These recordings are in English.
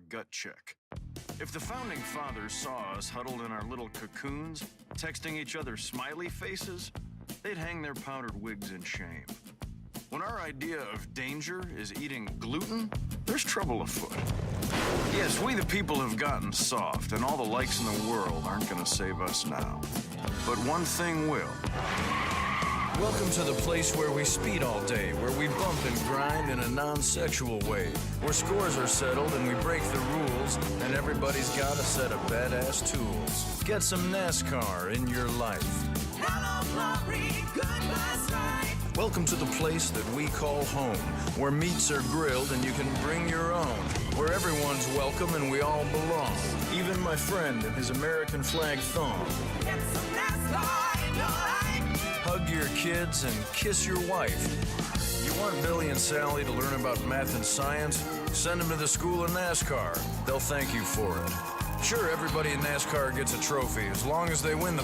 gut check. If the founding fathers saw us huddled in our little cocoons, texting each other smiley faces, they'd hang their powdered wigs in shame. When our idea of danger is eating gluten, there's trouble afoot. Yes, we the people have gotten soft, and all the likes in the world aren't gonna save us now. But one thing will. Welcome to the place where we speed all day, where we bump and grind in a non-sexual way, where scores are settled and we break the rules, and everybody's got a set of badass tools. Get some NASCAR in your life. Hello, glory, goodbye, strife. Welcome to the place that we call home, where meats are grilled and you can bring your own, where everyone's welcome and we all belong, even my friend in his American flag thong. Get some NASCAR in your life. Hug your kids and kiss your wife. You want Billy and Sally to learn about math and science? Send them to the school of NASCAR. They'll thank you for it. Sure, everybody in NASCAR gets a trophy as long as they win the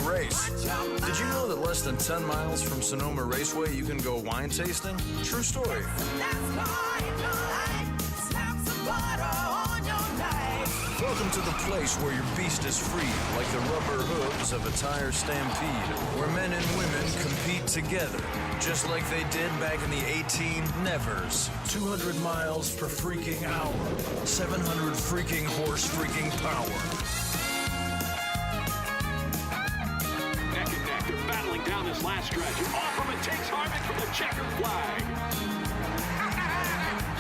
race. Did you know that less than 10 miles from Sonoma Raceway you can go wine tasting? True story. NASCAR in your life. Slap some butter on your knife. Welcome to the place where your beast is free, like the rubber hooves of a tire stampede, where men and women compete together, just like they did back in the 18 nevers. 200 miles per freaking hour, 700 freaking horse freaking power. Neck and neck, they're battling down this last stretch. And off from it takes Harvick from the checkered flag.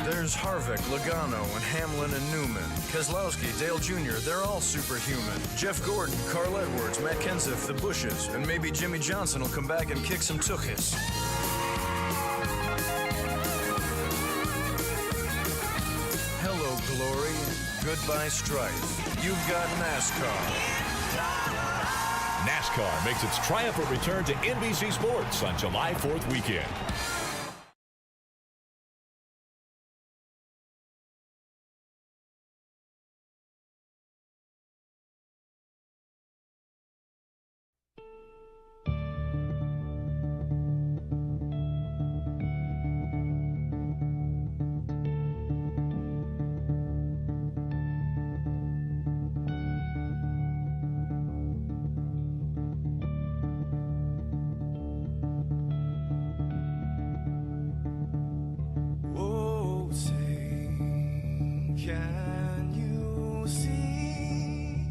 There's Harvick, Logano, and Hamlin and Newman. Keselowski, Dale Jr., they're all superhuman. Jeff Gordon, Carl Edwards, Matt Kenseth, the Bushes, and maybe Jimmy Johnson will come back and kick some tuchus. Hello, glory. Goodbye, strife. You've got NASCAR. NASCAR makes its triumphant return to NBC Sports on July 4th weekend. Oh, say, can you see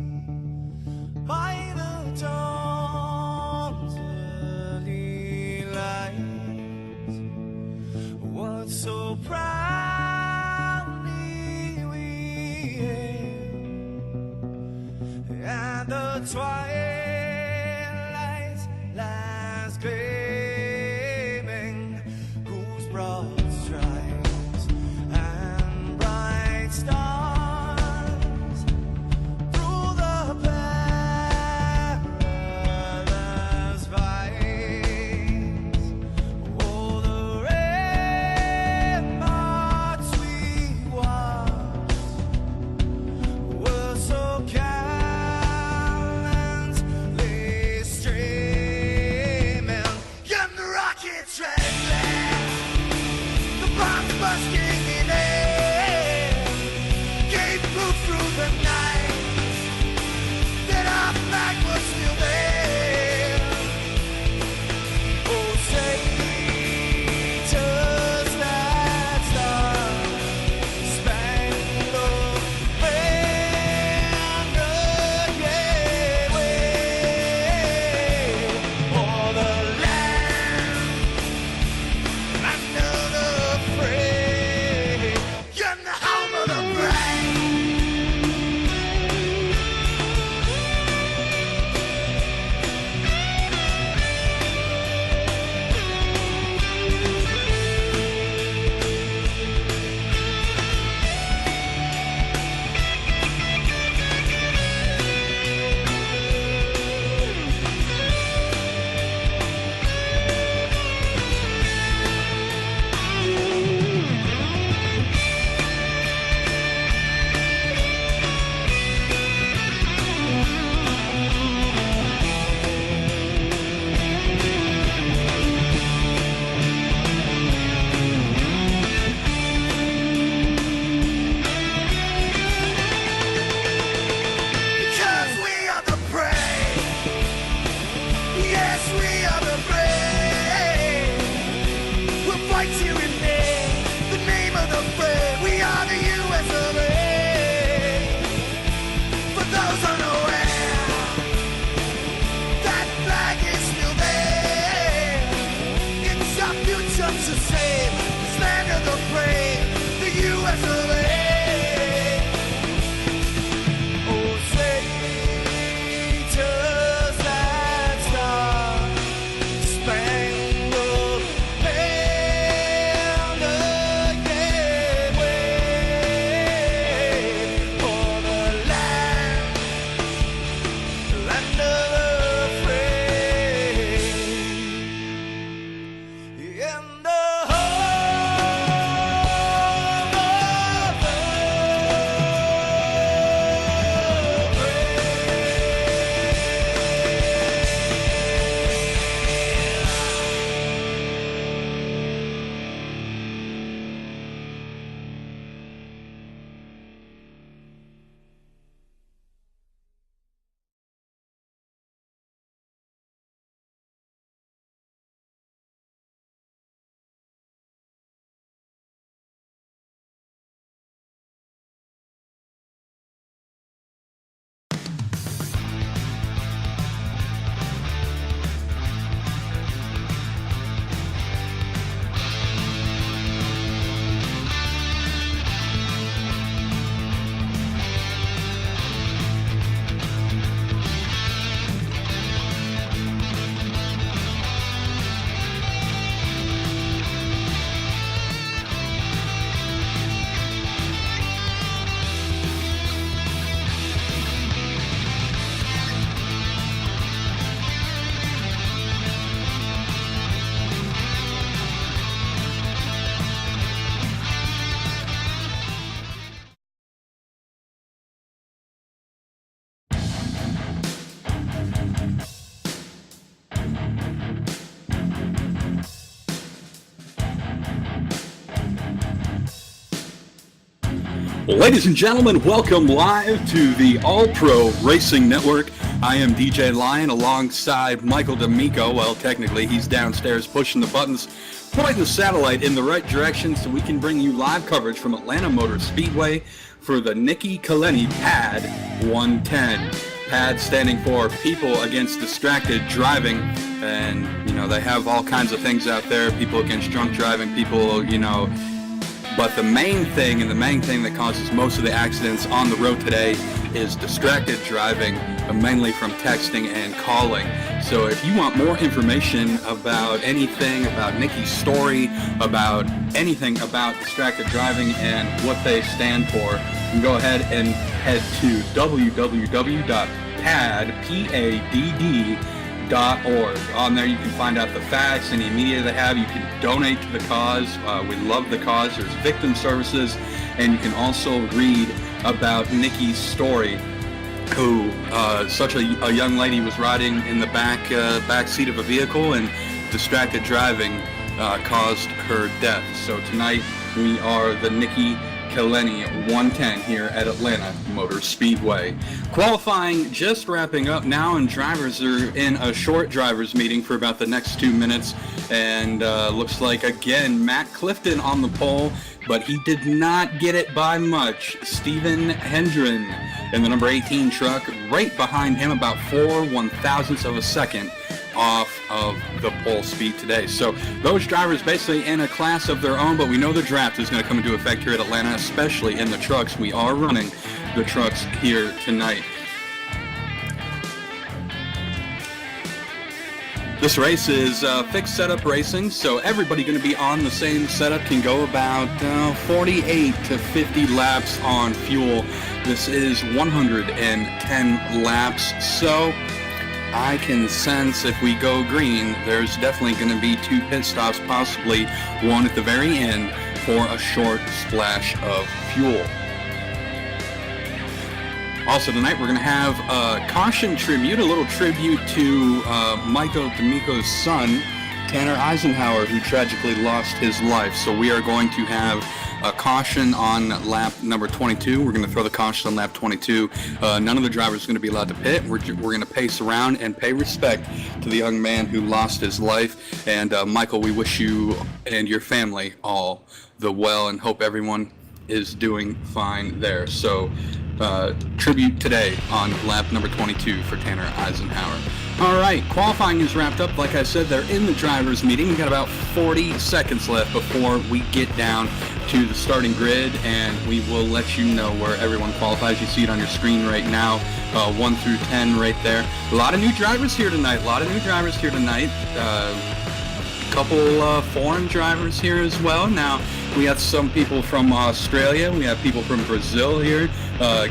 by the dawn's early light what so proudly we hailed at the twilight's last gleaming, whose broad stripes and bright stars through the perilous fights, oh, the ramparts we watched were so gallantly streaming, and the rockets red glare, the bombs bursting in air, gave proof through the night that our flag was still there. Oh, say, does that star-spangled banner yet wave o'er the land just the same. This land of the brave, the U.S. of A. Oh, Satan's that star spangled banner, yeah, wave for the land of the free. In the home of the Ladies and gentlemen, welcome live to the All Pro Racing Network. I am DJ Lion alongside Michael D'Amico. Well, technically, he's downstairs pushing the buttons, pointing the satellite in the right direction so we can bring you live coverage from Atlanta Motor Speedway for the Nikki Kaleni PAD 110. PAD standing for People Against Distracted Driving. And, you know, they have all kinds of things out there. People against drunk driving, people, you know. But the main thing that causes most of the accidents on the road today is distracted driving, mainly from texting and calling. So if you want more information about anything, about Nikki's story, about anything about distracted driving and what they stand for, you can go ahead and head to www.padd.org. On there you can find out the facts, any media they have. You can donate to the cause. We love the cause. There's victim services, and you can also read about Nikki's story, who such a young lady was riding in the back seat of a vehicle, and distracted driving caused her death. So tonight we are the Nikki Kaleni 110 here at Atlanta Motor Speedway. Qualifying just wrapping up now, and drivers are in a short drivers meeting for about the next 2 minutes. And looks like, again, Matt Clifton on the pole, but he did not get it by much. Stephen Hendren in the number 18 truck, right behind him, about 4/1000ths of a second off of the pole speed today. So those drivers basically in a class of their own, but we know the draft is going to come into effect here at Atlanta, especially in the trucks. We are running the trucks here tonight. This race is fixed setup racing, so everybody going to be on the same setup, can go about 48 to 50 laps on fuel. This is 110 laps, so I can sense if we go green, there's definitely going to be 2 pit stops, possibly one at the very end for a short splash of fuel. Also tonight we're going to have a caution tribute, a little tribute to Michael D'Amico's son, Tanner Eisenhower, who tragically lost his life. So we are going to have a caution on lap number 22. We're going to throw the caution on lap 22. None of the drivers are going to be allowed to pit. We're going to pace around and pay respect to the young man who lost his life. And Michael, we wish you and your family all the well and hope everyone is doing fine there. So tribute today on lap number 22 for Tanner Eisenhower. All right, qualifying is wrapped up. Like I said, they're in the drivers' meeting. We've got about 40 seconds left before we get down to the starting grid, and we will let you know where everyone qualifies. You see it on your screen right now, 1 through 10 right there. A lot of new drivers here tonight. Couple foreign drivers here as well. Now, we have some people from Australia. We have people from Brazil here.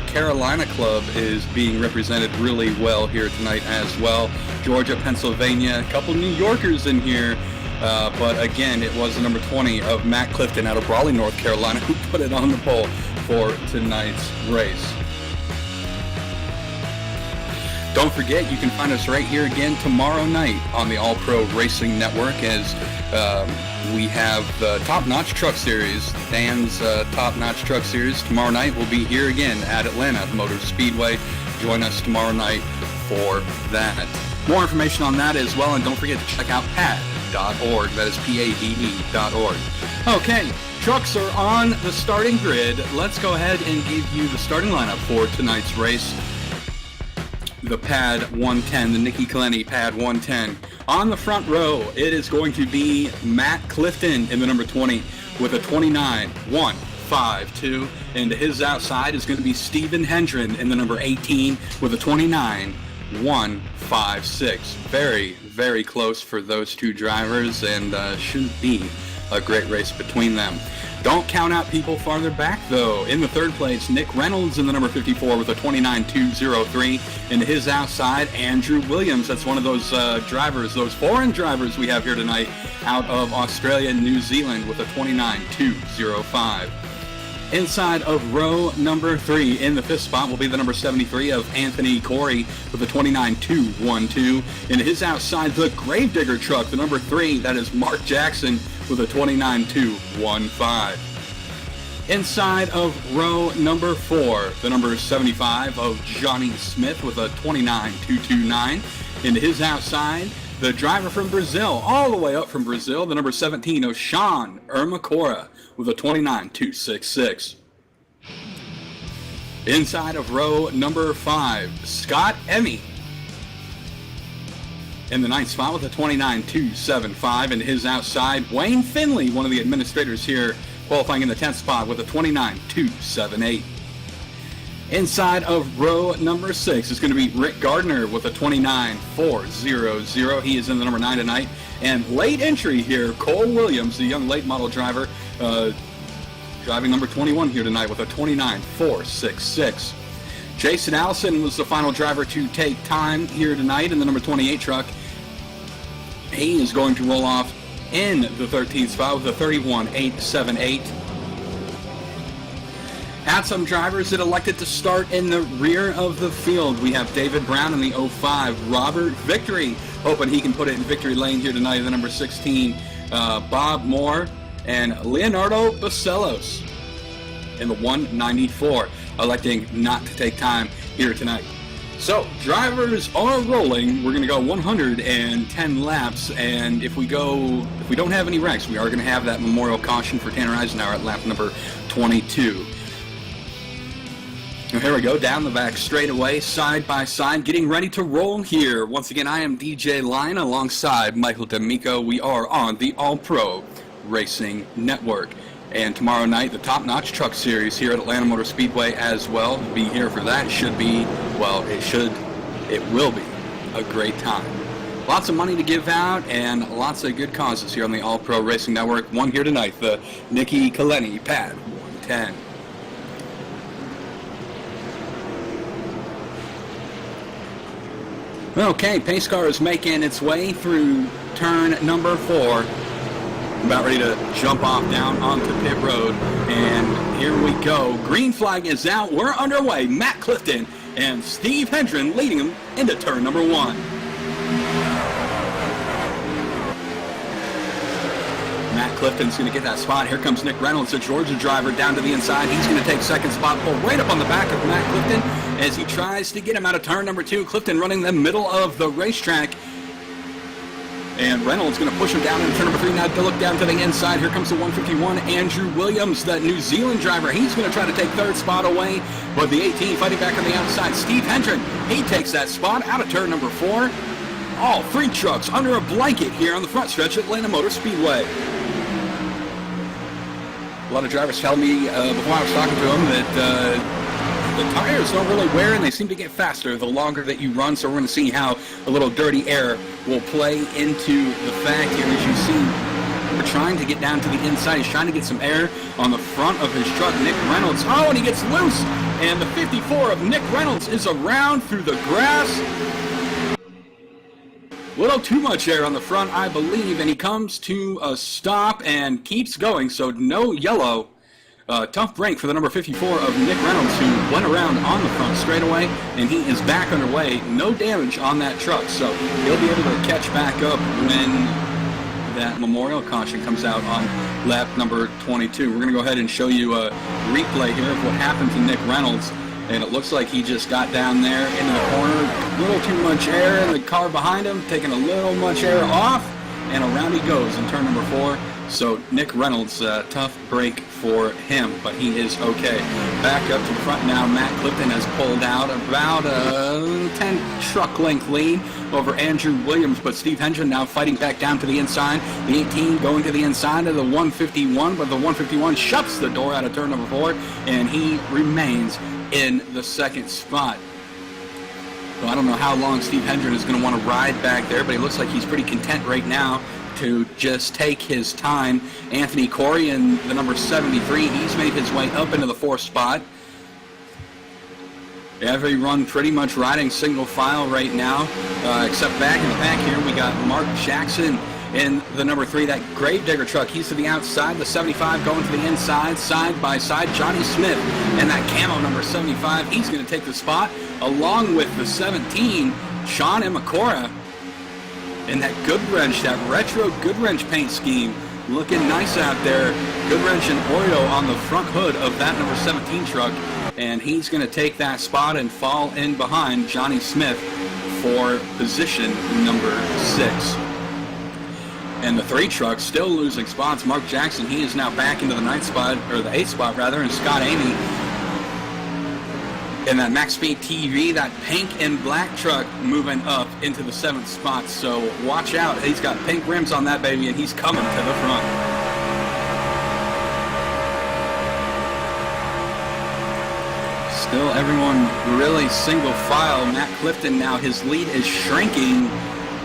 Carolina Club is being represented really well here tonight as well. Georgia, Pennsylvania, a couple New Yorkers in here. But again, it was the number 20 of Matt Clifton out of Raleigh, North Carolina, who put it on the pole for tonight's race. Don't forget, you can find us right here again tomorrow night on the All Pro Racing Network as we have the Top Notch Truck Series, Dan's Top Notch Truck Series. Tomorrow night we'll be here again at Atlanta Motor Speedway. Join us tomorrow night for that. More information on that as well, and don't forget to check out PADE.org. That is PADE.org. Okay, trucks are on the starting grid. Let's go ahead and give you the starting lineup for tonight's race. The Pad 110, the Nicky Kaleny Pad 110. On the front row, it is going to be Matt Clifton in the number 20 with a 29.152. And to his outside is going to be Stephen Hendren in the number 18 with a 29.156. Very, very close for those two drivers, and should be a great race between them. Don't count out people farther back, though. In the third place, Nick Reynolds in the number 54 with a 29.203. And to his outside, Andrew Williams. That's one of those drivers, those foreign drivers we have here tonight out of Australia and New Zealand with a 29.205. Inside of row number 3, in the fifth spot, will be the number 73 of Anthony Corey with a 29.212. And his outside, the Gravedigger truck, the number 3, that is Mark Jackson with a 29.215. Inside of row number 4, the number 75 of Johnny Smith with a 29.229. And his outside, the driver from Brazil, all the way up from Brazil, the number 17 of Sean Ermacora with a 29.266. Inside of row number 5, Scott Emmy in the 9th spot with a 29.275, and his outside, Wayne Finley, one of the administrators here, qualifying in the 10th spot with a 29.278. Inside of row number 6 is going to be Rick Gardner with a 29.400. He is in the number 9 tonight. And late entry here, Cole Williams, the young late model driver, driving number 21 here tonight with a 29.466. Jason Allison was the final driver to take time here tonight in the number 28 truck. He is going to roll off in the 13th spot with a 31.878. Had some drivers that elected to start in the rear of the field. We have David Brown in the 05, Robert Victory, hoping he can put it in victory lane here tonight in the number 16, Bob Moore, and Leonardo Bacelos in the 194, electing not to take time here tonight. So, drivers are rolling. We're going to go 110 laps, and if we don't have any wrecks, we are going to have that memorial caution for Tanner Eisenhower at lap number 22. Now here we go, down the back straightaway, side by side, getting ready to roll here. Once again, I am DJ Line alongside Michael D'Amico. We are on the All Pro Racing Network. And tomorrow night, the Top Notch Truck Series here at Atlanta Motor Speedway as well. Be here for that. It will be a great time. Lots of money to give out and lots of good causes here on the All Pro Racing Network. One here tonight, the Nicky Kaleny Pad 110. Okay, pace car is making its way through turn number 4. About ready to jump off down onto pit road, and here we go. Green flag is out. We're underway. Matt Clifton and Steve Hendren leading them into turn number 1. Matt Clifton's going to get that spot. Here comes Nick Reynolds, the Georgia driver, down to the inside. He's going to take second spot, pull right up on the back of Matt Clifton as he tries to get him out of turn number 2. Clifton running the middle of the racetrack. And Reynolds going to push him down in turn number 3. Now to look down to the inside. Here comes the 151, Andrew Williams, that New Zealand driver. He's going to try to take third spot away. But the 18 fighting back on the outside. Steve Hendren, he takes that spot out of turn number 4. All 3 trucks under a blanket here on the front stretch at Atlanta Motor Speedway. A lot of drivers tell me before I was talking to them that the tires don't really wear and they seem to get faster the longer that you run. So we're going to see how a little dirty air will play into the fact here. As you see, we're trying to get down to the inside. He's trying to get some air on the front of his truck. Nick Reynolds, oh, and he gets loose. And the 54 of Nick Reynolds is around through the grass. Little too much air on the front, I believe, and he comes to a stop and keeps going, so no yellow. Tough break for the number 54 of Nick Reynolds, who went around on the front straightaway, and he is back underway. No damage on that truck, so he'll be able to catch back up when that memorial caution comes out on lap number 22. We're going to go ahead and show you a replay here of what happened to Nick Reynolds. And it looks like he just got down there into the corner. A little too much air in the car behind him, taking a little much air off, and around he goes in turn number 4. So Nick Reynolds, tough break for him, but he is okay. Back up to the front now, Matt Clifton has pulled out about a 10 truck length lead over Andrew Williams, but Steve Hendren now fighting back down to the inside. The 18 going to the inside of the 151, but the 151 shuts the door out of turn number 4, and he remains in the second spot. So I don't know how long Steve Hendren is going to want to ride back there, but he looks like he's pretty content right now to just take his time. Anthony Corey in the number 73, he's made his way up into the 4th spot. Every run pretty much riding single file right now, except back in the back here we got Mark Jackson in the number 3, that Gravedigger truck. He's to the outside, the 75 going to the inside, side by side. Johnny Smith and that camo number 75, he's going to take the spot, along with the 17, Sean Imakora. And that Goodwrench, that retro Goodwrench paint scheme, looking nice out there. Goodwrench and Oreo on the front hood of that number 17 truck. And he's going to take that spot and fall in behind Johnny Smith for position number 6. And the 3 trucks still losing spots. Mark Jackson, he is now back into the 9th spot, or the 8th spot rather, and Scott Amy in that Max Speed TV, that pink and black truck moving up into the 7th spot. So watch out. He's got pink rims on that baby, and he's coming to the front. Still everyone really single file. Matt Clifton now, his lead is shrinking.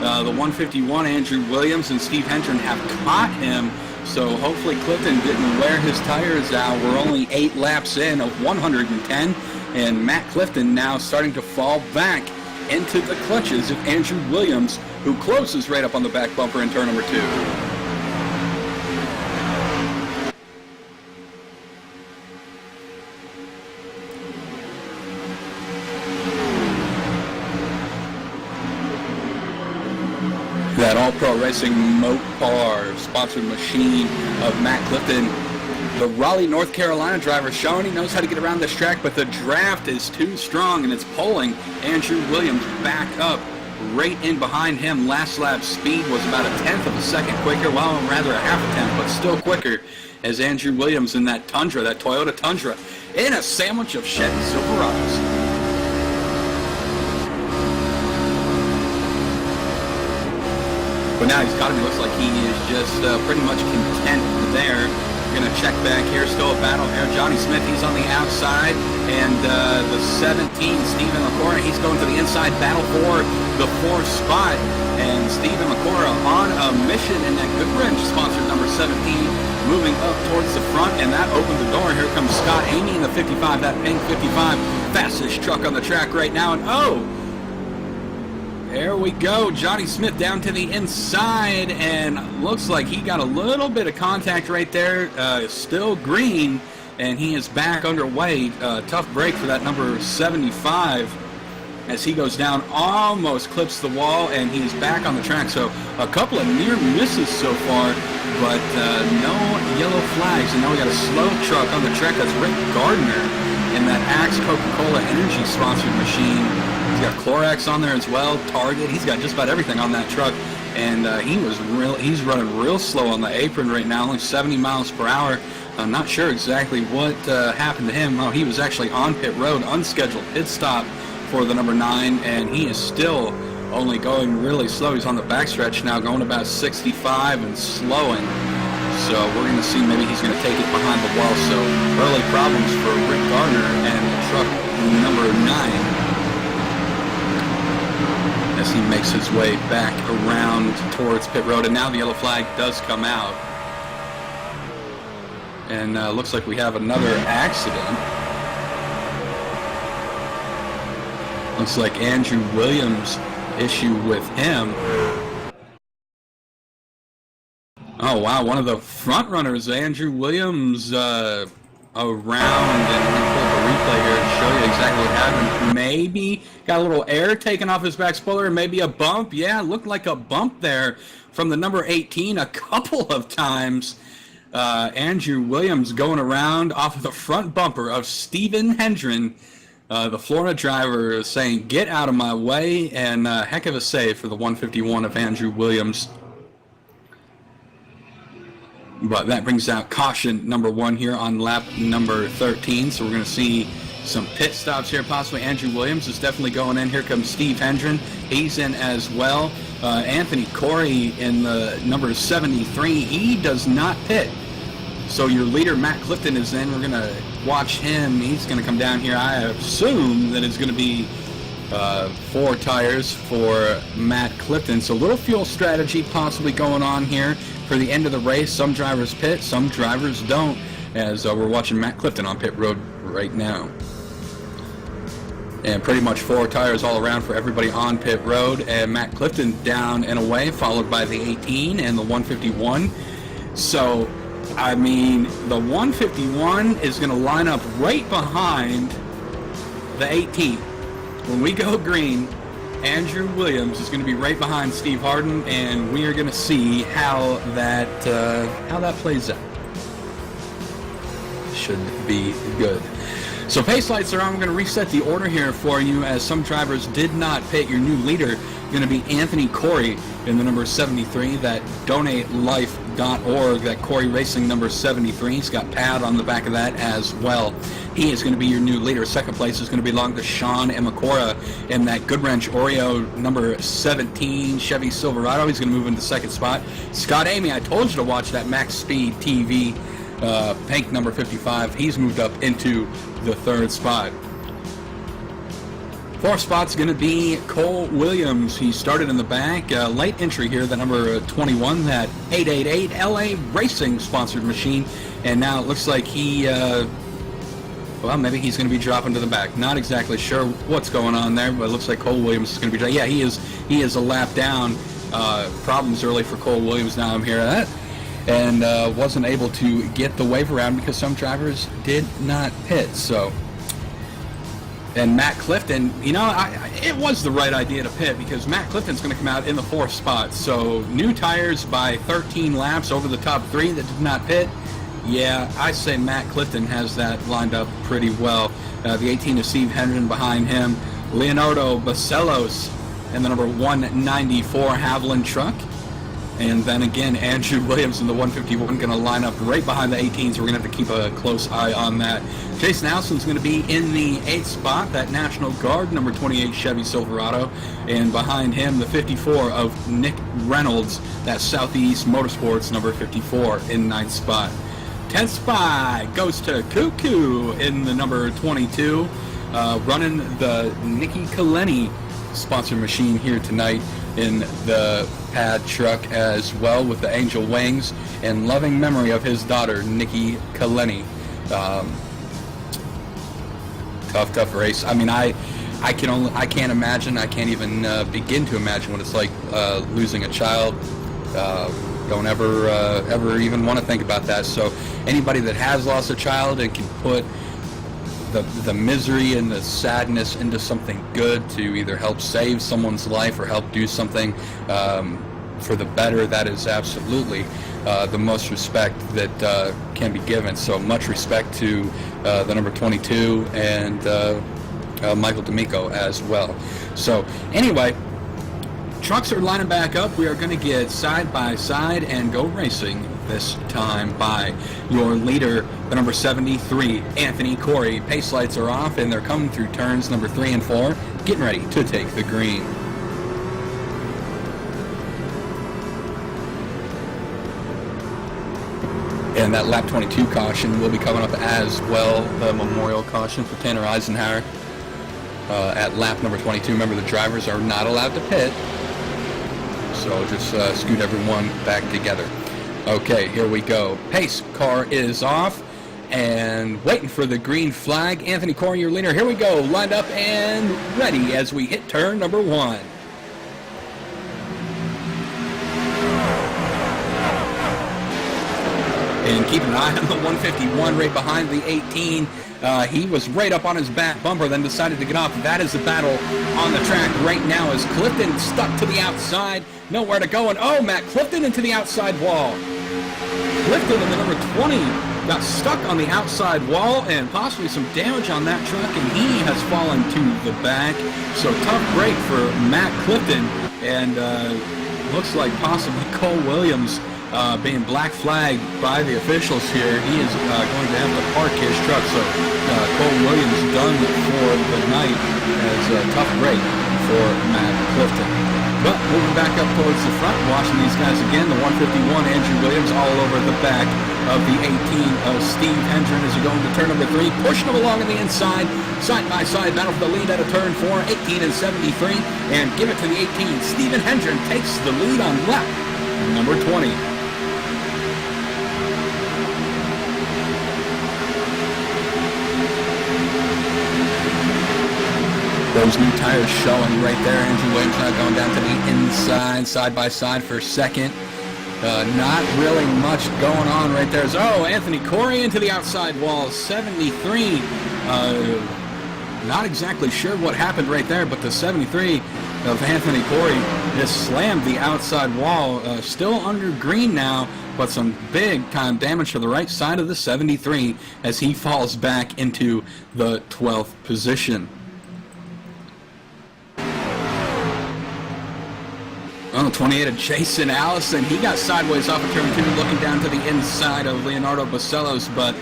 The 151, Andrew Williams and Steve Hendren have caught him. So hopefully Clifton didn't wear his tires out. We're only 8 laps in of 110. And Matt Clifton now starting to fall back into the clutches of Andrew Williams, who closes right up on the back bumper in turn number 2. That All-Pro Racing Mopar sponsored machine of Matt Clifton. The Raleigh, North Carolina driver showing he knows how to get around this track, but the draft is too strong and it's pulling Andrew Williams back up right in behind him. Last lap speed was about a 1/10 of a second quicker, well, rather a half a 10th, but still quicker, as Andrew Williams in that Tundra, that Toyota Tundra, in a sandwich of Chevy Silverados. But now he's got him. It looks like he is just pretty much content there. Going to check back here. Still a battle here. Johnny Smith, he's on the outside. And the 17, Stephen Macora, he's going to the inside. Battle for the 4th spot. And Stephen Macora on a mission in that Goodwrench sponsored number 17, moving up towards the front. And that opened the door. Here comes Scott Amy in the 55, that pink 55. Fastest truck on the track right now. And oh! There we go. Johnny Smith down to the inside, and looks like he got a little bit of contact right there. Still green, and he is back underway. Tough break for that number 75 as he goes down, almost clips the wall, and he's back on the track. So a couple of near misses so far, but no yellow flags. And now we got a slow truck on the track. That's Rick Gardner in that Axe Coca-Cola Energy sponsored machine. got Clorox on there as well, Target. He's got just about everything on that truck. And he's running real slow on the apron right now, only 70 miles per hour. I'm not sure exactly what happened to him. Oh, he was actually on pit road, unscheduled pit stop for the number 9, and he is still only going really slow. He's on the backstretch now, going about 65 and slowing. So we're going to see maybe he's going to take it behind the wall. So early problems for Rick Gardner and truck number 9 as he makes his way back around towards pit road. And now the yellow flag does come out. And looks like we have another accident. Looks like Andrew Williams issue with him. Oh wow, one of the front runners, Andrew Williams, around, and I'm going to pull up a replay here and show you exactly what happened. Maybe got a little air taken off his back spoiler, maybe a bump. Yeah, it looked like a bump there from the number 18 a couple of times. Andrew Williams going around off of the front bumper of Stephen Hendren, the Florida driver, saying, "Get out of my way," and heck of a save for the 151 of Andrew Williams. But that brings out caution number 1 here on lap number 13. So we're going to see some pit stops here, possibly. Andrew Williams is definitely going in. Here comes Steve Hendren. He's in as well. Anthony Corey in the number 73. He does not pit. So your leader, Matt Clifton, is in. We're going to watch him. He's going to come down here. I assume that it's going to be 4 tires for Matt Clifton. So a little fuel strategy possibly going on here for the end of the race. Some drivers pit, some drivers don't, as we're watching Matt Clifton on pit road right now. And pretty much 4 tires all around for everybody on pit road. And Matt Clifton down and away, followed by the 18 and the 151. So, I mean, the 151 is going to line up right behind the 18. When we go green, Andrew Williams is going to be right behind Steve Harden, and we are going to see how that plays out. Should be good. So pace lights are on. I'm going to reset the order here for you, as some drivers did not pit. Your new leader going to be Anthony Corey in the number 73. That donatelife.org, that Corey Racing number 73. He's got pad on the back of that as well. He is going to be your new leader. Second place is going to belong to Sean Imakora in that Goodwrench Oreo number 17 Chevy Silverado. He's going to move into second spot. Scott Amy, I told you to watch that Max Speed TV. Pink number 55. He's moved up into the third spot. Fourth spot's going to be Cole Williams. He started in the back. Late entry here, the number 21, that 888 LA Racing sponsored machine. And now it looks like he, well, maybe he's going to be dropping to the back. Not exactly sure what's going on there, but it looks like Cole Williams is going to be, yeah, he is a lap down. Problems early for Cole Williams. Now I'm hearing that. And wasn't able to get the wave around because some drivers did not pit. So, and Matt Clifton, you know, it was the right idea to pit because Matt Clifton's going to come out in the 4th spot. So new tires by 13 laps over the top 3 that did not pit. Yeah, I say Matt Clifton has that lined up pretty well. The 18 is Steve Hendren behind him. Leonardo Bacelos in the number 194 Haviland truck. And then again, Andrew Williams in the 151 going to line up right behind the 18, so we're going to have to keep a close eye on that. Jason Allison's going to be in the 8th spot, that National Guard number 28 Chevy Silverado. And behind him, the 54 of Nick Reynolds, that Southeast Motorsports number 54 in 9th spot. 10th spot goes to Cuckoo in the number 22, running the Nikki Kaleni sponsor machine here tonight in the pad truck as well, with the Angel Wings, and loving memory of his daughter Nikki Kaleni. Tough race. I mean, I can't imagine. I can't even begin to imagine what it's like losing a child. Don't ever even want to think about that. So anybody that has lost a child and can put the misery and the sadness into something good to either help save someone's life or help do something for the better, that is absolutely the most respect that can be given. So much respect to the number 22 and Michael D'Amico as well. So anyway, trucks are lining back up. We are going to get side by side and go racing this time by your leader, the number 73, Anthony Corey. Pace lights are off and they're coming through turns number 3 and 4, getting ready to take the green. And that lap 22 caution will be coming up as well, the memorial caution for Tanner Eisenhower at lap number 22. Remember, the drivers are not allowed to pit, so just scoot everyone back together. Okay, here we go. Pace car is off and waiting for the green flag. Anthony Corey, your leader. Here we go, lined up and ready as we hit turn number 1. And keep an eye on the 151 right behind the 18. He was right up on his back bumper, then decided to get off. That is the battle on the track right now as Clifton stuck to the outside. Nowhere to go. And oh, Matt Clifton into the outside wall. Clifton in the number 20 got stuck on the outside wall and possibly some damage on that truck, and he has fallen to the back. So tough break for Matt Clifton, and looks like possibly Cole Williams being black flagged by the officials here. He is going to have to park his truck. So Cole Williams done for the night as a tough break for Matt Clifton. But moving back up towards the front, watching these guys again, the 151, Andrew Williams all over the back of the 18 of Steve Hendren as you go into turn number 3, pushing him along on the inside, side-by-side battle for the lead out of turn 4, 18 and 73, and give it to the 18. Stephen Hendren takes the lead on lap number 20. Those new tires showing right there. Andrew Williams not going down to the inside, side by side for second. Not really much going on right there. Oh, Anthony Corey into the outside wall, 73. Not exactly sure what happened right there, but the 73 of Anthony Corey just slammed the outside wall. Still under green now, but some big time damage to the right side of the 73 as he falls back into the 12th position. Oh, 28 of Jason Allison. He got sideways off of turn 2, looking down to the inside of Leonardo Bacelos, but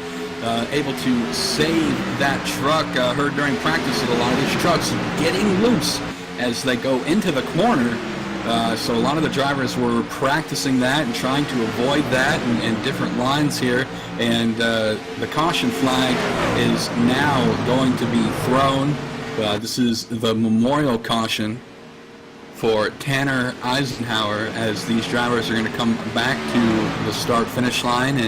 able to save that truck. Heard during practice that a lot of these trucks getting loose as they go into the corner. So a lot of the drivers were practicing that and trying to avoid that in different lines here. And the caution flag is now going to be thrown. This is the memorial caution for Tanner Eisenhower as these drivers are going to come back to the start-finish line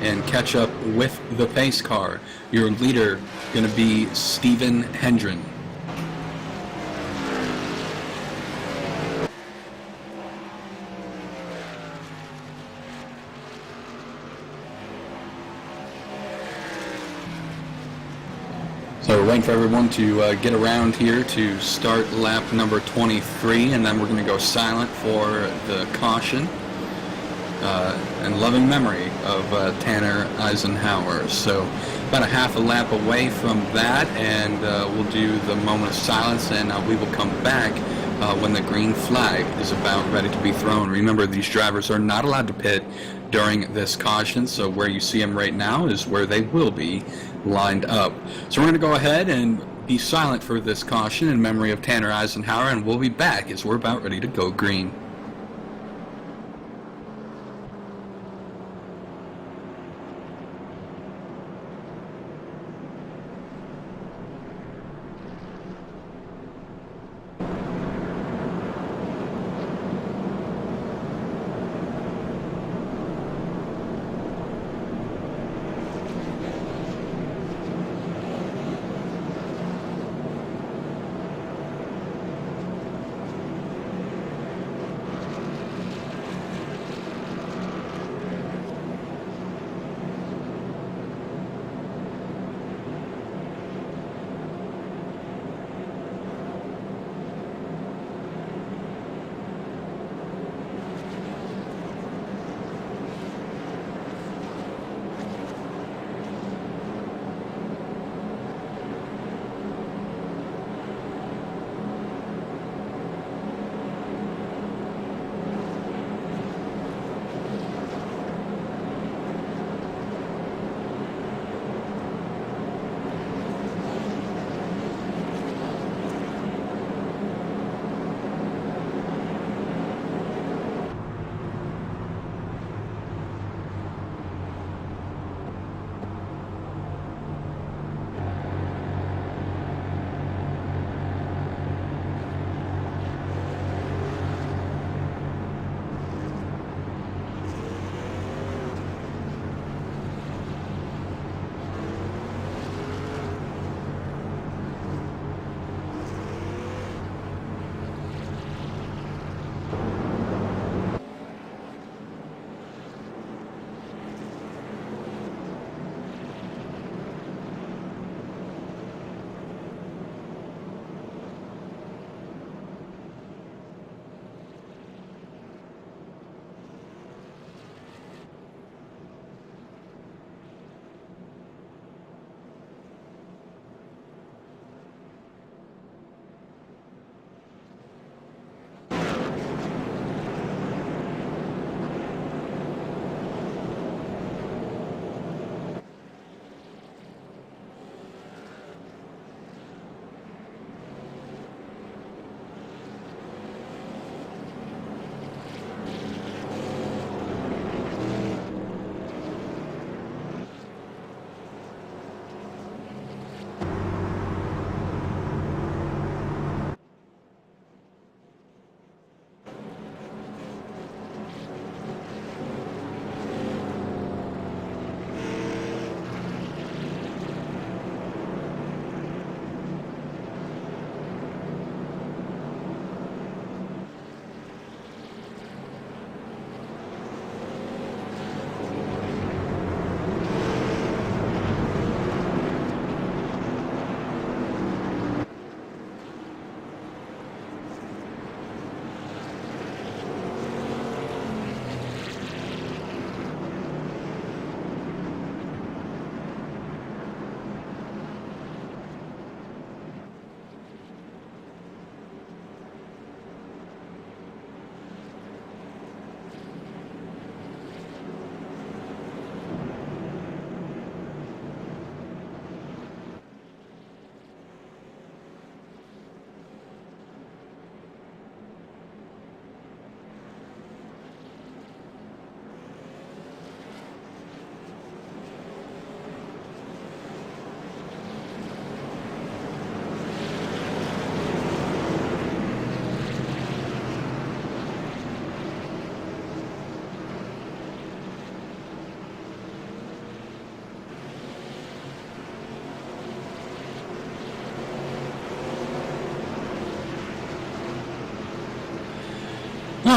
and catch up with the pace car. Your leader going to be Stephen Hendren. So we're waiting for everyone to get around here to start lap number 23, and then we're going to go silent for the caution and loving memory of Tanner Eisenhower. So about a half a lap away from that, and we'll do the moment of silence, and we will come back when the green flag is about ready to be thrown. Remember, these drivers are not allowed to pit during this caution, so where you see them right now is where they will be lined up. So we're going to go ahead and be silent for this caution in memory of Tanner Eisenhower, and we'll be back as we're about ready to go green.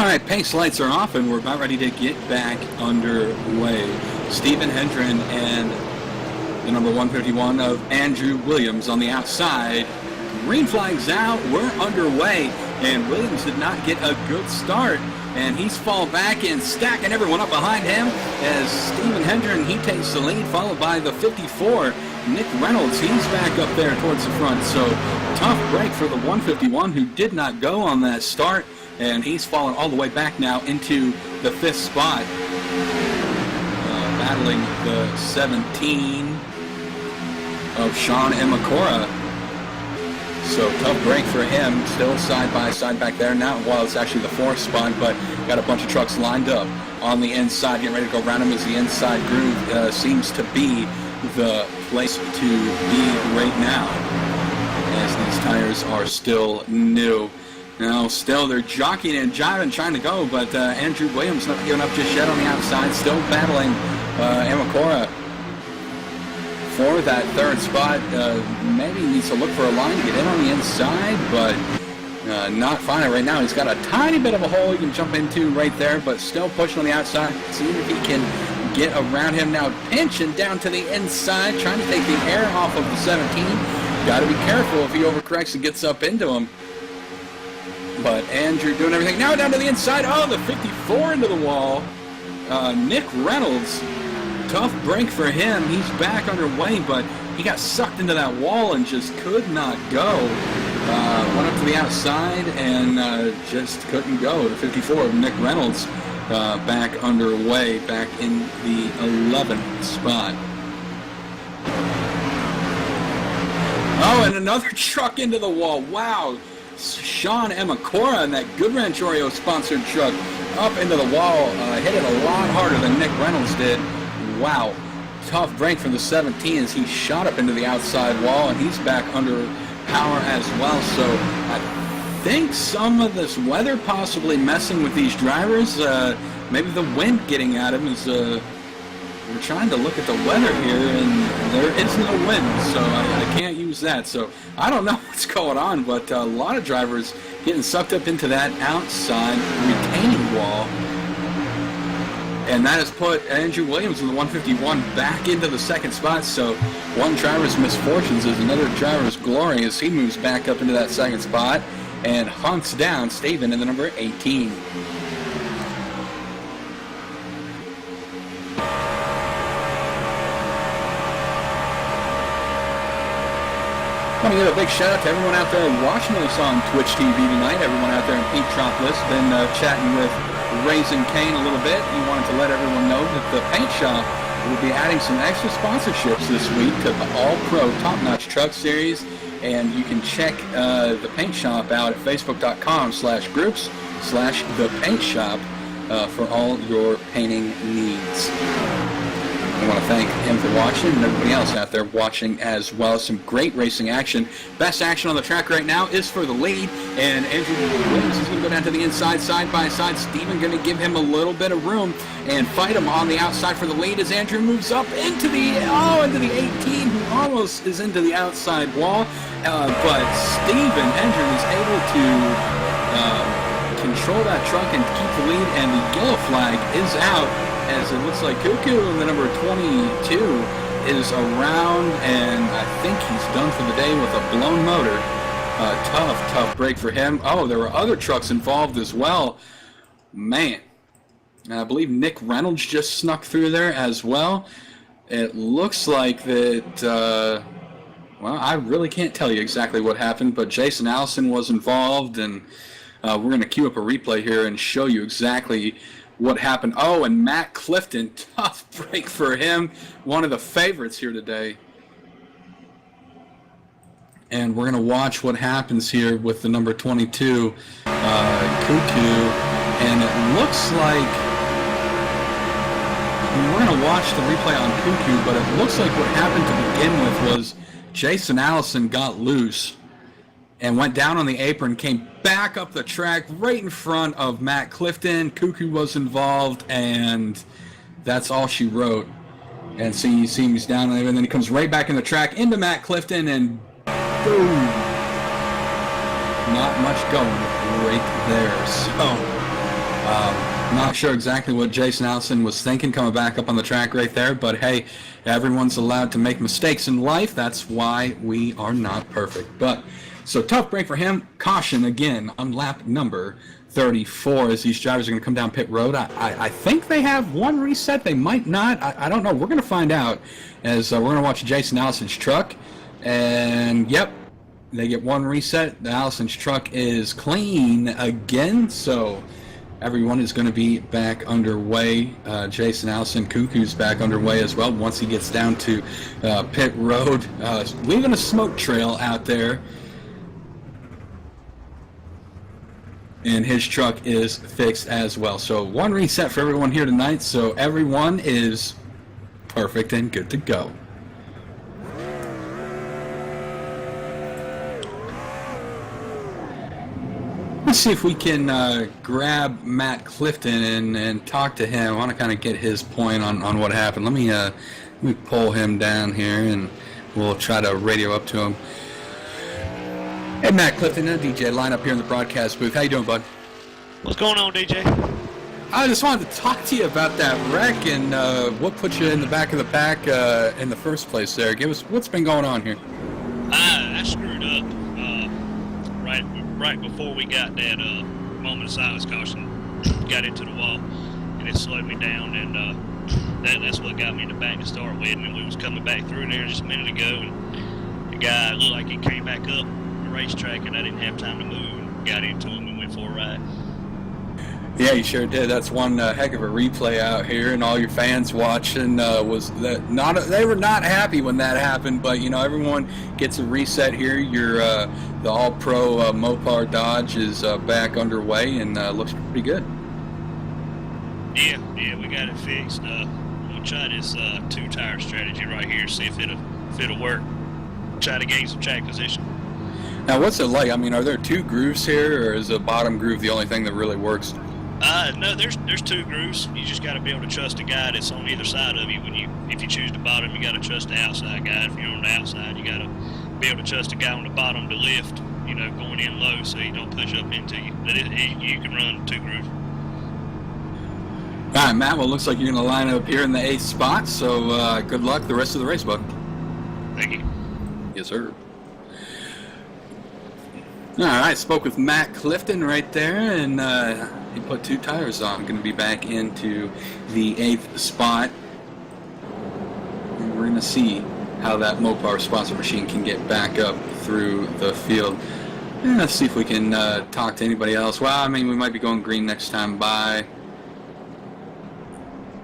All right, pace lights are off, and we're about ready to get back underway. Stephen Hendren and the number 151 of Andrew Williams on the outside. Green flag's out. We're underway, and Williams did not get a good start, and he's fallen back and stacking everyone up behind him as Stephen Hendren, he takes the lead, followed by the 54, Nick Reynolds. He's back up there towards the front, so tough break for the 151 who did not go on that start, and he's fallen all the way back now into the 5th spot. Battling the 17 of Sean Imakora. So tough break for him, still side by side back there. Now, well, it's actually the 4th spot, but got a bunch of trucks lined up on the inside, getting ready to go around him as the inside groove seems to be the place to be right now, as these tires are still new. Now, still, they're jockeying and jiving, trying to go, but Andrew Williams not giving up just yet on the outside, still battling Imakora for that 3rd spot. Maybe needs to look for a line to get in on the inside, but not finding it right now. He's got a tiny bit of a hole he can jump into right there, but still pushing on the outside, seeing if he can get around him now, pinching down to the inside, trying to take the air off of the 17. Got to be careful if he overcorrects and gets up into him. But Andrew doing everything. Now down to the inside. Oh, the 54 into the wall. Nick Reynolds. Tough break for him. He's back underway, but he got sucked into that wall and just could not go. Went up to the outside and just couldn't go. The 54 of Nick Reynolds back underway, back in the 11th spot. Oh, and another truck into the wall. Wow. Sean Imakora and that Good Ranch Oreo sponsored truck up into the wall, hit it a lot harder than Nick Reynolds did. Wow, tough break for the 17 as he shot up into the outside wall, and he's back under power as well. So I think some of this weather possibly messing with these drivers. Maybe the wind getting at him is. We're trying to look at the weather here, and there is no wind, so I can't use that. So I don't know what's going on, but a lot of drivers getting sucked up into that outside retaining wall. And that has put Andrew Williams in the 151 back into the 2nd spot. So one driver's misfortunes is another driver's glory as he moves back up into that 2nd spot and hunts down Stephen in the number 18. I want to give a big shout out to everyone out there watching us on Twitch TV tonight. Everyone out there in Petropolis, been chatting with Raising Cane a little bit. We wanted to let everyone know that the paint shop will be adding some extra sponsorships this week to the All-Pro Top Notch Truck Series. And you can check the paint shop out at facebook.com/groups/thepaintshop for all your painting needs. I want to thank him for watching and everybody else out there watching as well. Some great racing action. Best action on the track right now is for the lead, and Andrew Williams is going to go down to the inside, side by side. Stephen going to give him a little bit of room and fight him on the outside for the lead as Andrew moves up into the 18, who almost is into the outside wall. But Stephen Hendren is able to control that truck and keep the lead, and the yellow flag is out, as it looks like Cuckoo in the number 22 is around, and I think he's done for the day with a blown motor. Tough break for him. Oh, there were other trucks involved as well. Man, I believe Nick Reynolds just snuck through there as well. It looks like that, well, I really can't tell you exactly what happened, but Jason Allison was involved, and we're going to queue up a replay here and show you exactly what happened. Oh, and Matt Clifton, tough break for him. One of the favorites here today. And we're going to watch what happens here with the number 22, Cuckoo. And it looks like, we're going to watch the replay on Cuckoo, but it looks like what happened to begin with was Jason Allison got loose and went down on the apron, came back up the track right in front of Matt Clifton. Cuckoo was involved, and that's all she wrote. And see, you see he's down there, and then he comes right back in the track into Matt Clifton, and boom. Not much going right there. So Not sure exactly what Jason Allison was thinking coming back up on the track right there, but hey, everyone's allowed to make mistakes in life. That's why we are not perfect. But so tough break for him. Caution again on lap number 34 as these drivers are going to come down pit road. I think they have one reset. They might not. I don't know. We're going to find out as we're going to watch Jason Allison's truck. And, yep, they get one reset. The Allison's truck is clean again. So everyone is going to be back underway. Jason Allison, Cuckoo's back underway as well once he gets down to pit road. Leaving a smoke trail out there. And his truck is fixed as well. So one reset for everyone here tonight. So everyone is perfect and good to go. Let's see if we can grab Matt Clifton and talk to him. I want to kind of get his point on what happened. Let me pull him down here and we'll try to radio up to him. Hey, Matt Clifton and DJ line up here in the broadcast booth. How you doing, bud? What's going on, DJ? I just wanted to talk to you about that wreck and what put you in the back of the pack in the first place there. Give us what's been going on here. I screwed up right before we got that moment of silence caution. Got into the wall, and it slowed me down, and that's what got me in the back to start with. And we was coming back through there just a minute ago, and the guy looked like he came back up racetrack, and I didn't have time to move and got into him and went for a ride. Yeah, you sure did. That's one heck of a replay out here, and all your fans watching was that they were not happy when that happened. But you know, everyone gets a reset here. Your the All-Pro Mopar Dodge is back underway and looks pretty good. Yeah, we got it fixed. I'm gonna try this two-tire strategy right here, see if it'll work. Try to gain some track position. Now, what's it like? I mean, are there two grooves here, or is the bottom groove the only thing that really works? No, there's two grooves. You just got to be able to trust the guy that's on either side of you. If you choose the bottom, you got to trust the outside guy. If you're on the outside, you got to be able to trust the guy on the bottom to lift, going in low so he don't push up into you. But you can run two grooves. All right, Matt, well, it looks like you're going to line up here in the 8th spot, so good luck the rest of the race, bud. Thank you. Yes, sir. All right, spoke with Matt Clifton right there, and he put two tires on. Going to be back into the 8th spot. And we're going to see how that Mopar sponsor machine can get back up through the field. And let's see if we can talk to anybody else. Well, I mean, we might be going green next time by.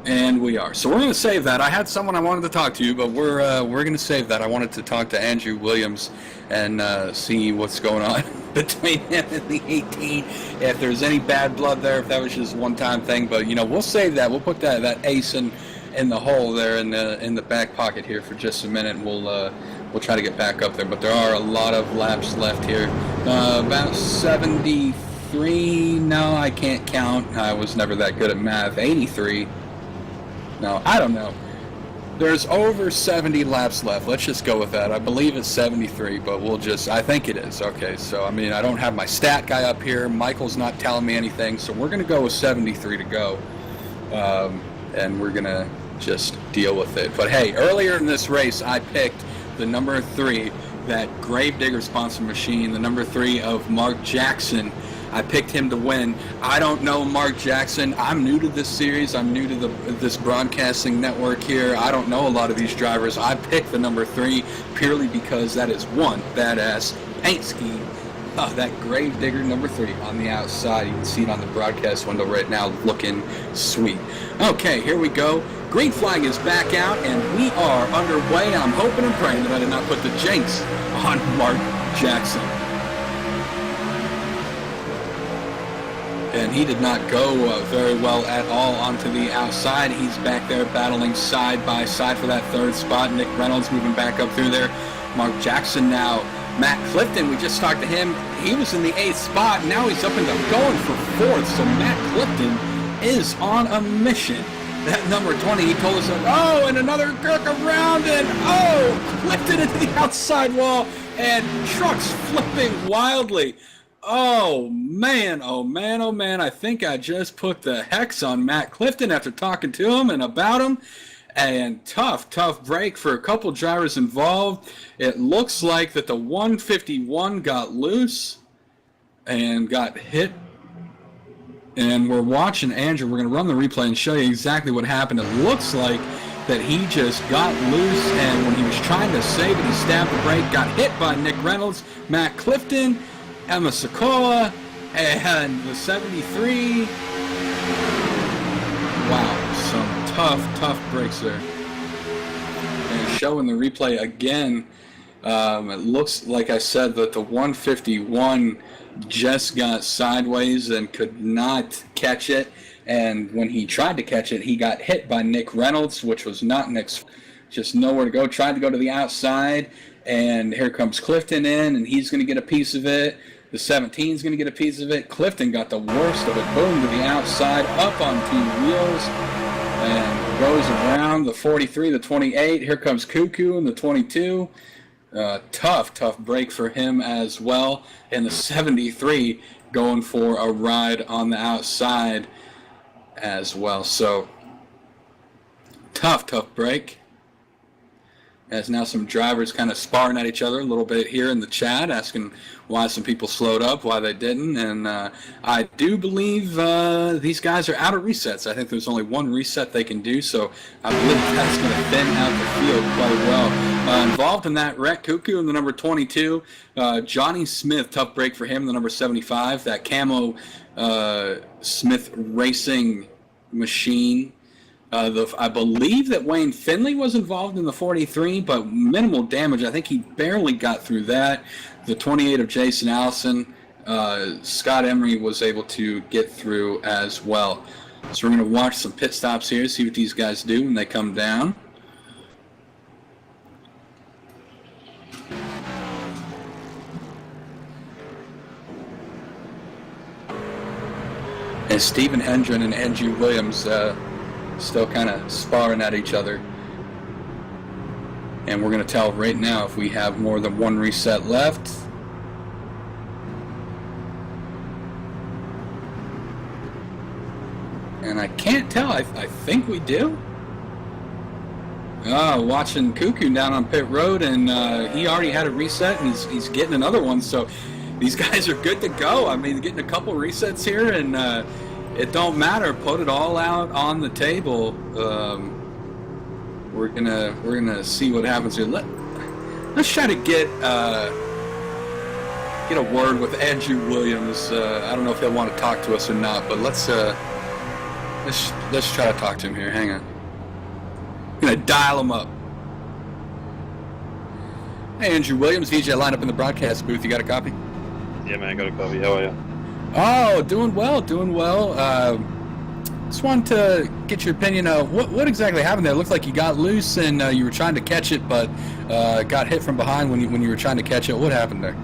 And we are. So we're going to save that. I had someone I wanted to talk to, but we're going to save that. I wanted to talk to Andrew Williams and see what's going on between him and the 18. If there's any bad blood there, if that was just a one-time thing. But, we'll save that. We'll put that ace in the hole there in the back pocket here for just a minute. We'll try to get back up there. But there are a lot of laps left here. About 73. No, I can't count. I was never that good at math. 83. No, I don't know. There's over 70 laps left. Let's just go with that. I believe it's 73, but I think it is. Okay, so, I mean, I don't have my stat guy up here. Michael's not telling me anything, so we're going to go with 73 to go. And we're going to just deal with it. But, hey, earlier in this race, I picked the number 3, that Gravedigger sponsor machine, the number 3 of Mark Jackson. I picked him to win. I don't know Mark Jackson. I'm new to this series. I'm new to this broadcasting network here. I don't know a lot of these drivers. I picked the number 3 purely because that is one badass paint scheme. Oh, that Gravedigger number 3 on the outside. You can see it on the broadcast window right now, looking sweet. Okay, here we go. Green flag is back out, and we are underway. I'm hoping and praying that I did not put the jinx on Mark Jackson. And he did not go very well at all onto the outside. He's back there battling side by side for that 3rd spot. Nick Reynolds moving back up through there. Mark Jackson now. Matt Clifton, we just talked to him. He was in the 8th spot. Now he's up and going for 4th. So Matt Clifton is on a mission. That number 20, he told us, and another Kirk around, and Clifton into the outside wall, and trucks flipping wildly. Oh, man. I think I just put the hex on Matt Clifton after talking to him and about him. And tough break for a couple drivers involved. It looks like that the 151 got loose and got hit. And we're watching Andrew. We're going to run the replay and show you exactly what happened. It looks like that he just got loose, and when he was trying to save it, he stabbed the brake, got hit by Nick Reynolds, Matt Clifton, Emma Sokola, and the 73. Wow, some tough breaks there. And showing the replay again, it looks like I said that the 151 just got sideways and could not catch it. And when he tried to catch it, he got hit by Nick Reynolds, which was not Nick's, just nowhere to go. Tried to go to the outside, and here comes Clifton in, and he's going to get a piece of it. The 17 is going to get a piece of it. Clifton got the worst of it. Boom, to the outside, up on two wheels, and goes around the 43, the 28. Here comes Cuckoo in the 22. Tough break for him as well. And the 73 going for a ride on the outside as well. So tough break. As now some drivers kind of sparring at each other a little bit here in the chat, asking why some people slowed up, why they didn't. And I do believe these guys are out of resets. I think there's only one reset they can do, so I believe that's going to thin out the field quite well. Involved in that wreck, Cuckoo in the number 22. Johnny Smith, tough break for him, the number 75. That camo Smith Racing machine. I believe that Wayne Finley was involved in the 43, but minimal damage. I think he barely got through that. The 28 of Jason Allison, Scott Emery was able to get through as well. So we're going to watch some pit stops here, see what these guys do when they come down. And Stephen Hendren and Andrew Williams still kind of sparring at each other. And we're going to tell right now if we have more than one reset left. And I can't tell. I think we do. Watching Cuckoo down on pit road, and he already had a reset, and he's getting another one. So these guys are good to go. I mean, getting a couple resets here, and it don't matter. Put it all out on the table. We're gonna see what happens here. Let's try to get a word with Andrew Williams. I don't know if he'll want to talk to us or not, but let's try to talk to him here. Hang on. I'm gonna dial him up. Hey, Andrew Williams, VJ lineup in the broadcast booth. You got a copy? Yeah, man, I got a copy. How are you? Oh, doing well. Just wanted to get your opinion of what exactly happened there. It looked like you got loose and you were trying to catch it, but got hit from behind when you were trying to catch it. What happened there?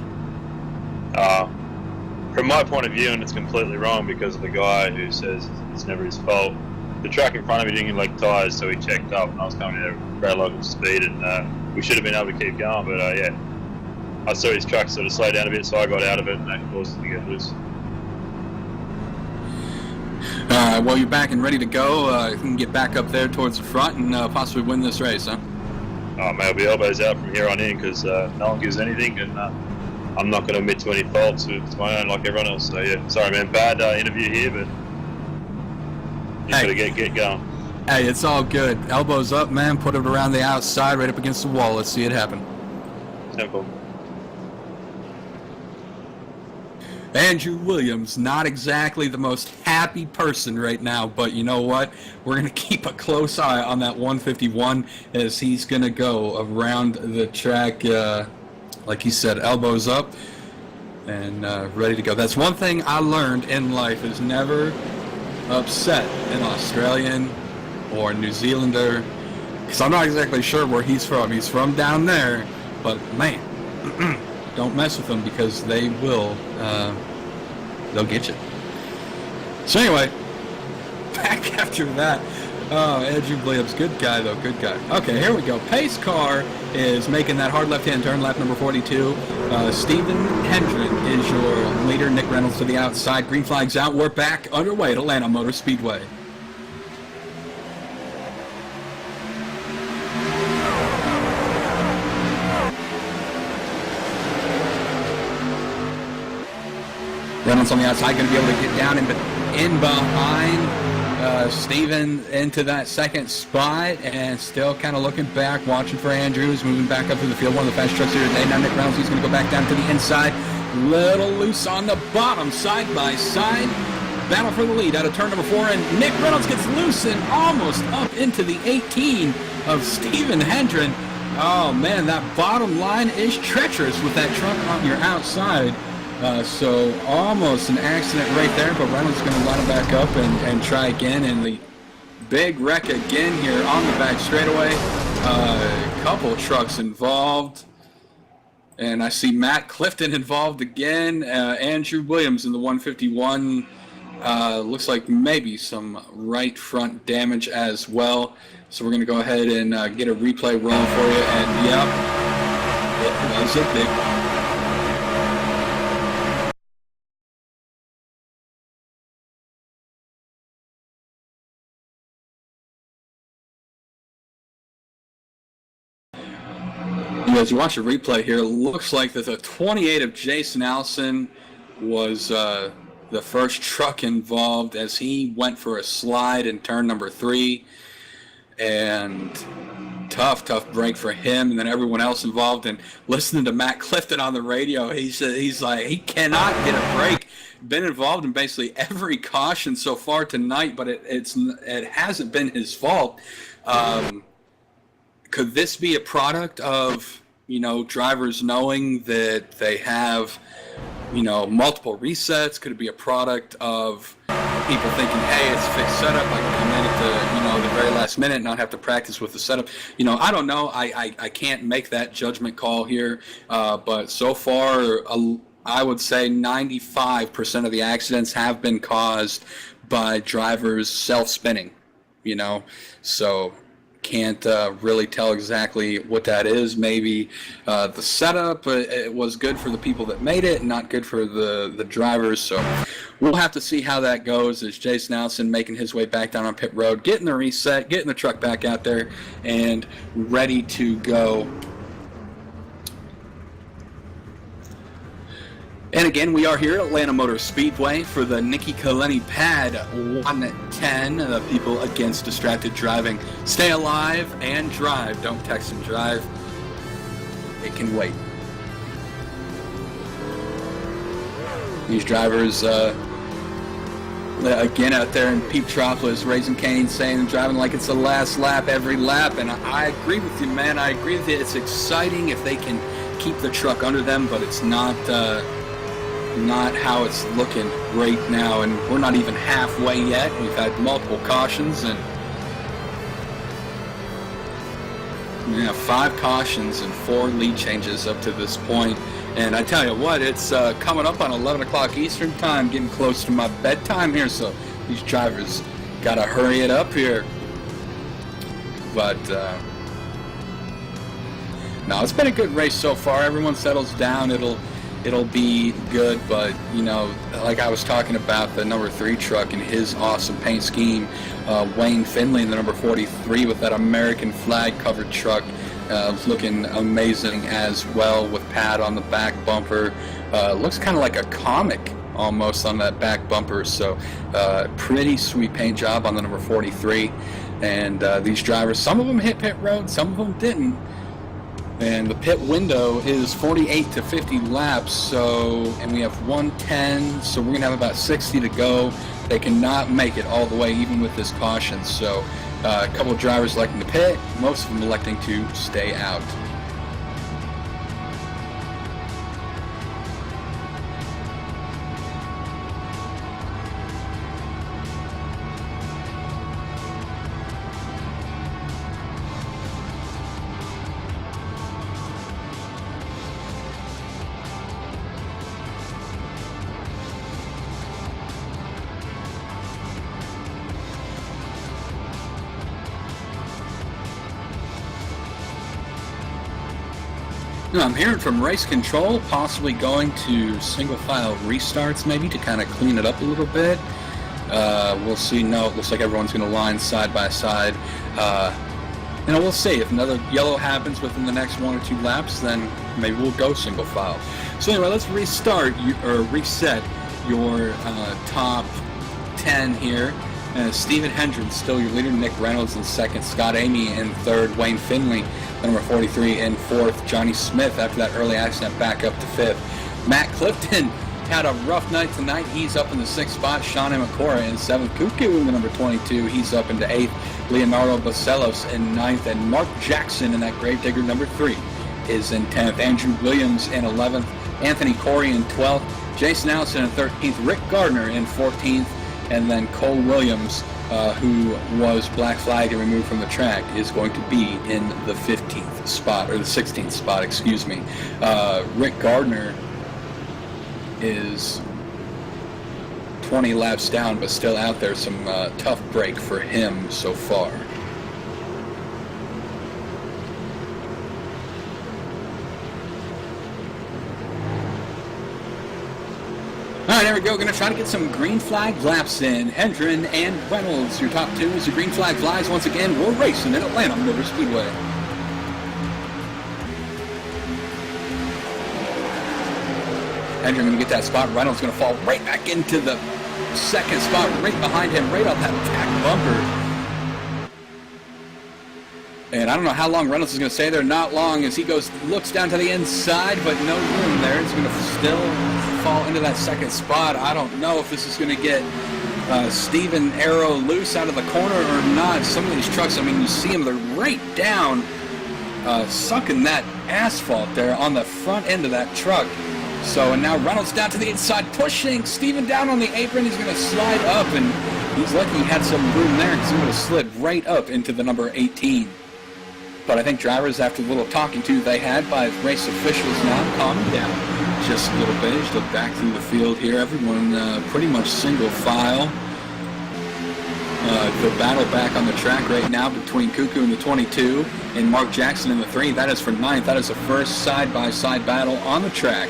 From my point of view, and it's completely wrong because of the guy who says it's never his fault, the truck in front of me didn't like tyres, so he checked up, and I was coming at a very low speed, and we should have been able to keep going, but I saw his truck sort of slow down a bit, so I got out of it, and that caused it to get loose. Well, you're back and ready to go. You can get back up there towards the front and possibly win this race, huh? Mate, I'll be elbows out from here on in because no one gives anything, and I'm not going to admit to any faults. It's my own like everyone else. So, yeah, sorry, man. Bad interview here, but you got to get going. Hey, it's all good. Elbows up, man. Put it around the outside, right up against the wall. Let's see it happen. Simple. Andrew Williams, not exactly the most happy person right now, but you know what? We're going to keep a close eye on that 151 as he's going to go around the track, like he said, elbows up and ready to go. That's one thing I learned in life is never upset an Australian or New Zealander, because I'm not exactly sure where he's from. He's from down there, but man, don't mess with them because they will, they'll get you. So anyway, back after that, Oh, Andrew Williams, good guy though, good guy. Okay, here we go. Pace car is making that hard left-hand turn, lap number 42. Stephen Hendren is your leader. Nick Reynolds to the outside. Green flag's out. We're back underway at Atlanta Motor Speedway. Reynolds on the outside, going to be able to get down in behind Steven into that second spot, and still kind of looking back, watching for Andrews, moving back up to the field. One of the fast trucks here today. Now Nick Reynolds, he's going to go back down to the inside. Little loose on the bottom, side by side. Battle for the lead out of turn number 4, and Nick Reynolds gets loose and almost up into the 18 of Stephen Hendren. Oh man, that bottom line is treacherous with that truck on your outside. So almost an accident right there, but Reynolds is going to line it back up and try again, and the big wreck again here on the back straightaway. Couple trucks involved, and I see Matt Clifton involved again. Andrew Williams in the 151. Looks like maybe some right front damage as well. So we're going to go ahead and get a replay rolling for you, and yep, it was a big one. As you watch the replay here, it looks like that the 28 of Jason Allison was the first truck involved as he went for a slide in turn number 3. And tough break for him, and then everyone else involved. And listening to Matt Clifton on the radio, he's like, he cannot get a break. Been involved in basically every caution so far tonight, but it hasn't been his fault. Could this be a product of, drivers knowing that they have, multiple resets? Could it be a product of people thinking, hey, it's a fixed setup, I can come in at the very last minute and not have to practice with the setup? I don't know. I can't make that judgment call here, but so far, I would say 95% of the accidents have been caused by drivers self-spinning, so can't really tell exactly what that is. Maybe the setup it was good for the people that made it, not good for the drivers. So we'll have to see how that goes as Jason Allison making his way back down on pit road, getting the reset, getting the truck back out there, and ready to go. And again, we are here at Atlanta Motor Speedway for the Nikki Kaleni Pad 110, the people against distracted driving. Stay alive and drive. Don't text and drive. It can wait. These drivers, again out there in Peeptropolis, raising canes, saying and driving like it's the last lap every lap. And I agree with you, man. I agree with you. It's exciting if they can keep the truck under them, but it's not how it's looking right now, and we're not even halfway yet. We've had multiple cautions, and 5 cautions and 4 lead changes up to this point. And I tell you what, it's coming up on 11 o'clock Eastern time, getting close to my bedtime here, so these drivers gotta hurry it up here. But no, it's been a good race so far. Everyone settles down. It'll be good, but like I was talking about the number 3 truck and his awesome paint scheme, Wayne Finley in the number 43 with that American flag covered truck, looking amazing as well with pad on the back bumper. Looks kind of like a comic almost on that back bumper, so pretty sweet paint job on the number 43. And these drivers, some of them hit pit road, some of them didn't. And the pit window is 48 to 50 laps, and we have 110, so we're going to have about 60 to go. They cannot make it all the way, even with this caution. So a couple of drivers electing to pit, most of them electing to stay out. I'm hearing from race control, possibly going to single file restarts maybe to kind of clean it up a little bit. We'll see. No, it looks like everyone's going to line side by side. We'll see. If another yellow happens within the next 1 or 2 laps, then maybe we'll go single file. So anyway, let's reset your top 10 here. Stephen Hendren still your leader. Nick Reynolds in second. Scott Amy in third. Wayne Finley, number 43, in fourth. Johnny Smith, after that early accident, back up to fifth. Matt Clifton had a rough night tonight. He's up in the 6th spot. Sean Amakora in 7th. Kuku in the number 22. He's up into 8th. Leonardo Bacelos in 9th. And Mark Jackson in that Gravedigger number 3 is in 10th. Andrew Williams in 11th. Anthony Corey in 12th. Jason Allison in 13th. Rick Gardner in 14th. And then Cole Williams, who was black flagged and removed from the track, is going to be in the 15th spot, or the 16th spot, excuse me. Rick Gardner is 20 laps down, but still out there. Some tough break for him so far. All right, there we go. Going to try to get some green flag laps in. Hendren and Reynolds, your top 2 as your green flag flies. Once again, we're racing at Atlanta Motor Speedway. Hendren going to get that spot. Reynolds going to fall right back into the 2nd spot, right behind him, right off that back bumper. And I don't know how long Reynolds is going to stay there. Not long, as he looks down to the inside, but no room there. It's going to still fall into that 2nd spot. I don't know if this is going to get Stephen Arrow loose out of the corner or not. Some of these trucks, I mean, you see them, they're right down, sucking that asphalt there on the front end of that truck. So, and now Reynolds down to the inside, pushing Stephen down on the apron. He's going to slide up, and he's lucky he had some room there because he would have slid right up into the number 18. But I think drivers, after the little talking to they had by race officials, now calming down just a little bit. Just look back through the field here. Everyone pretty much single file. The battle back on the track right now between Kuku in the 22 and Mark Jackson in the 3. That is for 9th. That is the first side-by-side battle on the track.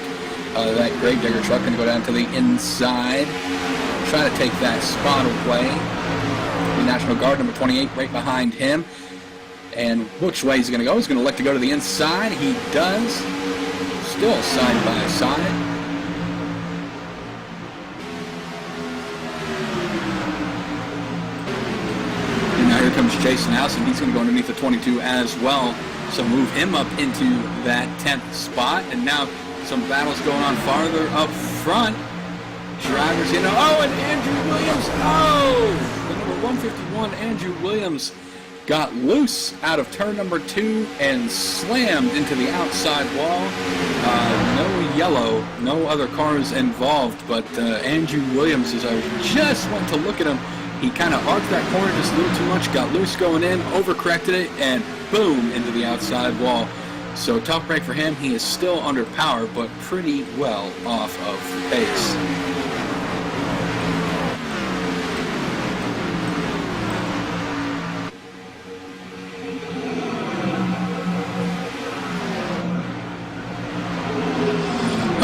That Gravedigger truck going to go down to the inside, try to take that spot away. The National Guard number 28 right behind him. And which way he's going to go? He's going to elect to go to the inside. He does. Still side by side. And now here comes Jason Allison. He's going to go underneath the 22 as well. So move him up into that 10th spot. And now some battles going on farther up front. Drivers, and Andrew Williams. The number 151, Andrew Williams, got loose out of turn number 2 and slammed into the outside wall. No yellow, no other cars involved, but Andrew Williams, as I just went to look at him, he kind of arced that corner just a little too much, got loose going in, overcorrected it, and boom, into the outside wall. So tough break for him. He is still under power, but pretty well off of pace.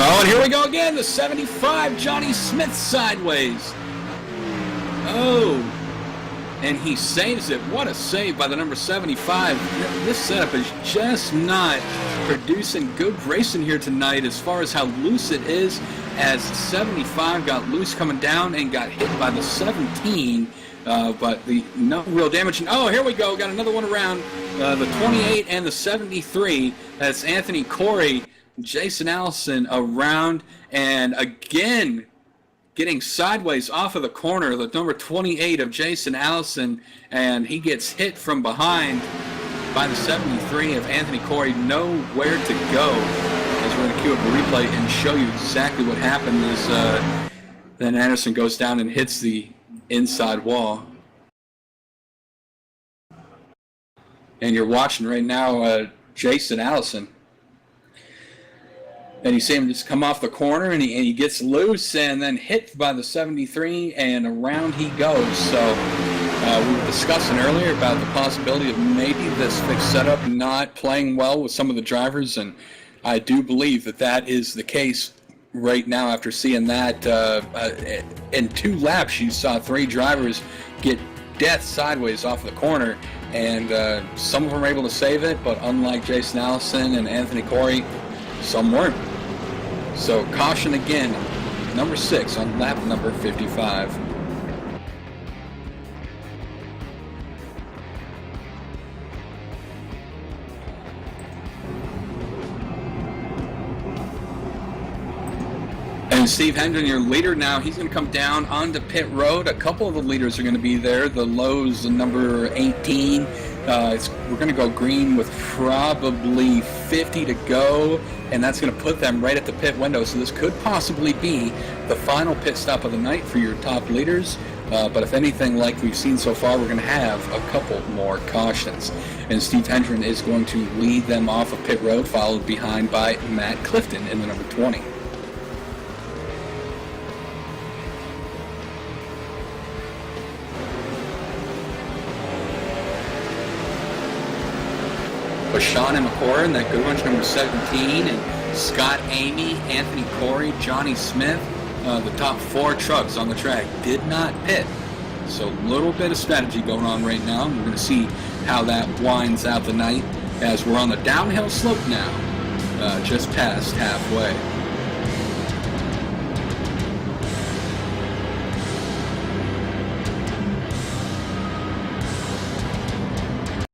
Oh, and here we go again, the 75, Johnny Smith sideways. Oh, and he saves it. What a save by the number 75. This setup is just not producing good racing here tonight as far as how loose it is, as 75 got loose coming down and got hit by the 17, but no real damage. Oh, here we go, got another one around, the 28 and the 73. That's Anthony Corey. Jason Allison around, and again getting sideways off of the corner, the number 28 of Jason Allison, and he gets hit from behind by the 73 of Anthony Corey. Nowhere to go, as we're going to cue up a replay and show you exactly what happened as then Anderson goes down and hits the inside wall. And you're watching right now Jason Allison. And you see him just come off the corner, and he gets loose and then hit by the 73, and around he goes. So we were discussing earlier about the possibility of maybe this fixed setup not playing well with some of the drivers, and I do believe that is the case right now after seeing that. In 2 laps, you saw 3 drivers get death sideways off the corner, and some of them were able to save it, but unlike Jason Allison and Anthony Corey, some weren't. So caution again, number 6 on lap number 55. And Steve Hendren, your leader now, he's going to come down onto pit road. A couple of the leaders are going to be there. The Lowe's number 18. We're going to go green with probably 50 to go, and that's going to put them right at the pit window. So this could possibly be the final pit stop of the night for your top leaders. But if anything like we've seen so far, we're going to have a couple more cautions. And Steve Hendren is going to lead them off of pit road, followed behind by Matt Clifton in the number 20. Sean and McCord in that good one's number 17, and Scott Amy, Anthony Corey, Johnny Smith, the top 4 trucks on the track did not pit. So a little bit of strategy going on right now. We're going to see how that winds out the night as we're on the downhill slope now, just past halfway.